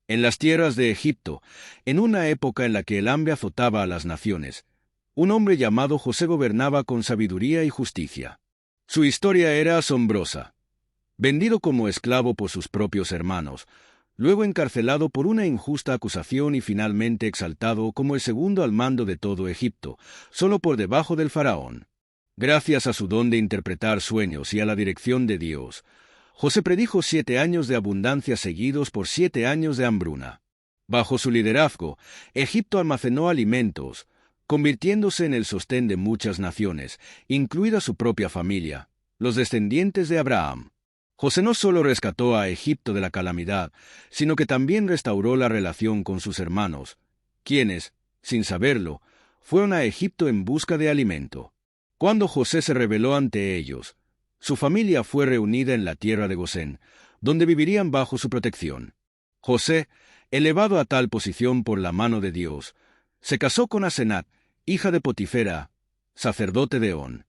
En las tierras de Egipto, en una época en la que el hambre azotaba a las naciones, un hombre llamado José gobernaba con sabiduría y justicia. Su historia era asombrosa. Vendido como esclavo por sus propios hermanos, luego encarcelado por una injusta acusación y finalmente exaltado como el segundo al mando de todo Egipto, solo por debajo del faraón. Gracias a su don de interpretar sueños y a la dirección de Dios, José predijo 7 años de abundancia seguidos por 7 años de hambruna. Bajo su liderazgo, Egipto almacenó alimentos, convirtiéndose en el sostén de muchas naciones, incluida su propia familia, los descendientes de Abraham. José no solo rescató a Egipto de la calamidad, sino que también restauró la relación con sus hermanos, quienes, sin saberlo, fueron a Egipto en busca de alimento. Cuando José se rebeló ante ellos, su familia fue reunida en la tierra de Gosén, donde vivirían bajo su protección. José, elevado a tal posición por la mano de Dios, se casó con Asenat, hija de Potifera, sacerdote de On.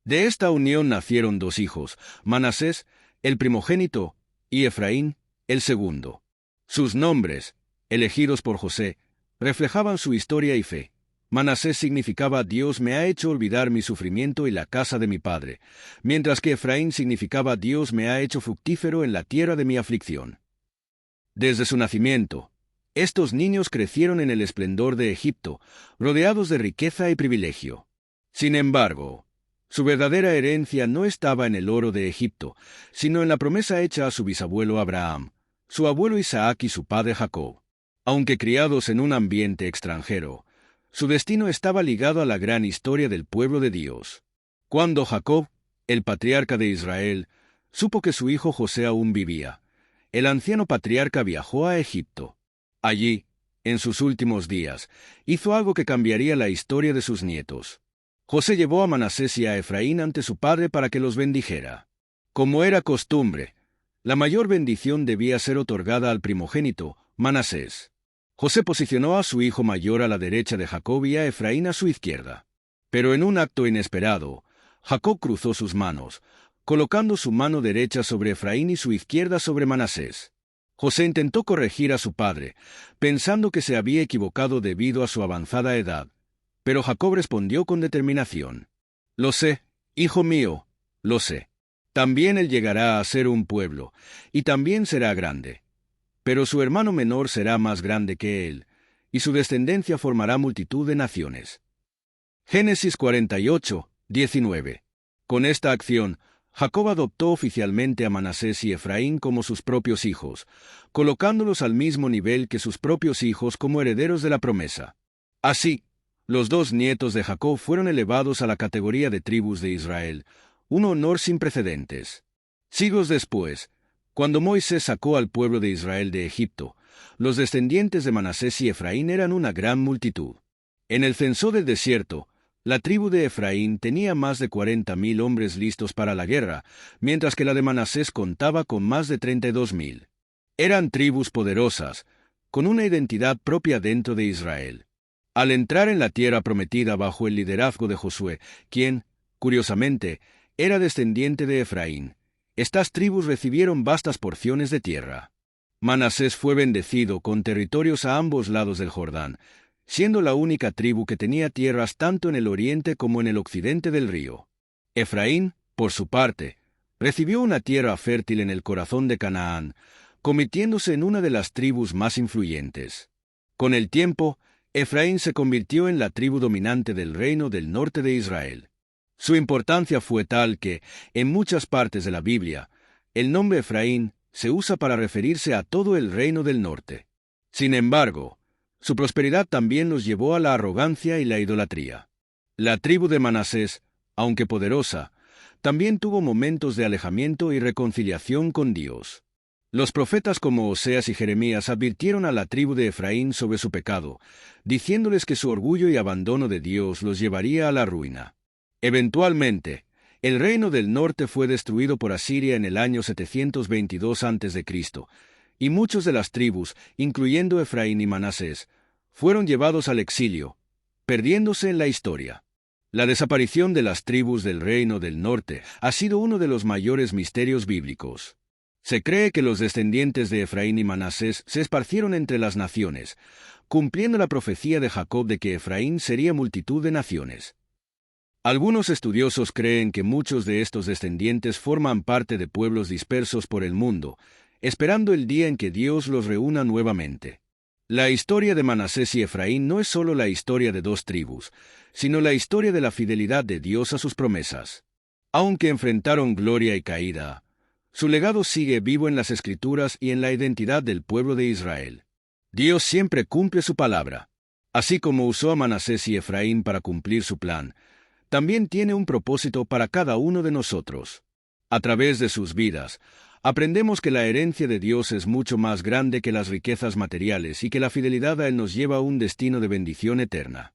De esta unión nacieron 2 hijos, Manasés, el primogénito, y Efraín, el segundo. Sus nombres, elegidos por José, reflejaban su historia y fe. Manasés significaba Dios me ha hecho olvidar mi sufrimiento y la casa de mi padre, mientras que Efraín significaba Dios me ha hecho fructífero en la tierra de mi aflicción. Desde su nacimiento, estos niños crecieron en el esplendor de Egipto, rodeados de riqueza y privilegio. Sin embargo, su verdadera herencia no estaba en el oro de Egipto, sino en la promesa hecha a su bisabuelo Abraham, su abuelo Isaac y su padre Jacob. Aunque criados en un ambiente extranjero, su destino estaba ligado a la gran historia del pueblo de Dios. Cuando Jacob, el patriarca de Israel, supo que su hijo José aún vivía, el anciano patriarca viajó a Egipto. Allí, en sus últimos días, hizo algo que cambiaría la historia de sus nietos. José llevó a Manasés y a Efraín ante su padre para que los bendijera. Como era costumbre, la mayor bendición debía ser otorgada al primogénito, Manasés. José posicionó a su hijo mayor a la derecha de Jacob y a Efraín a su izquierda. Pero en un acto inesperado, Jacob cruzó sus manos, colocando su mano derecha sobre Efraín y su izquierda sobre Manasés. José intentó corregir a su padre, pensando que se había equivocado debido a su avanzada edad, pero Jacob respondió con determinación: «Lo sé, hijo mío, lo sé. También él llegará a ser un pueblo, y también será grande. Pero su hermano menor será más grande que él, y su descendencia formará multitud de naciones». Génesis 48, 19. Con esta acción, Jacob adoptó oficialmente a Manasés y Efraín como sus propios hijos, colocándolos al mismo nivel que sus propios hijos como herederos de la promesa. Así, los 2 nietos de Jacob fueron elevados a la categoría de tribus de Israel, un honor sin precedentes. Siglos después, cuando Moisés sacó al pueblo de Israel de Egipto, los descendientes de Manasés y Efraín eran una gran multitud. En el censo del desierto, la tribu de Efraín tenía más de 40,000 hombres listos para la guerra, mientras que la de Manasés contaba con más de 32,000. Eran tribus poderosas, con una identidad propia dentro de Israel. Al entrar en la tierra prometida bajo el liderazgo de Josué, quien, curiosamente, era descendiente de Efraín, estas tribus recibieron vastas porciones de tierra. Manasés fue bendecido con territorios a ambos lados del Jordán, siendo la única tribu que tenía tierras tanto en el oriente como en el occidente del río. Efraín, por su parte, recibió una tierra fértil en el corazón de Canaán, convirtiéndose en una de las tribus más influyentes. Con el tiempo, Efraín se convirtió en la tribu dominante del reino del norte de Israel. Su importancia fue tal que, en muchas partes de la Biblia, el nombre Efraín se usa para referirse a todo el reino del norte. Sin embargo, su prosperidad también los llevó a la arrogancia y la idolatría. La tribu de Manasés, aunque poderosa, también tuvo momentos de alejamiento y reconciliación con Dios. Los profetas como Oseas y Jeremías advirtieron a la tribu de Efraín sobre su pecado, diciéndoles que su orgullo y abandono de Dios los llevaría a la ruina. Eventualmente, el reino del norte fue destruido por Asiria en el año 722 a.C., y muchos de las tribus, incluyendo Efraín y Manasés, fueron llevados al exilio, perdiéndose en la historia. La desaparición de las tribus del reino del norte ha sido uno de los mayores misterios bíblicos. Se cree que los descendientes de Efraín y Manasés se esparcieron entre las naciones, cumpliendo la profecía de Jacob de que Efraín sería multitud de naciones. Algunos estudiosos creen que muchos de estos descendientes forman parte de pueblos dispersos por el mundo, esperando el día en que Dios los reúna nuevamente. La historia de Manasés y Efraín no es solo la historia de dos tribus, sino la historia de la fidelidad de Dios a sus promesas. Aunque enfrentaron gloria y caída, su legado sigue vivo en las Escrituras y en la identidad del pueblo de Israel. Dios siempre cumple su palabra. Así como usó a Manasés y Efraín para cumplir su plan, también tiene un propósito para cada uno de nosotros. A través de sus vidas, aprendemos que la herencia de Dios es mucho más grande que las riquezas materiales y que la fidelidad a Él nos lleva a un destino de bendición eterna.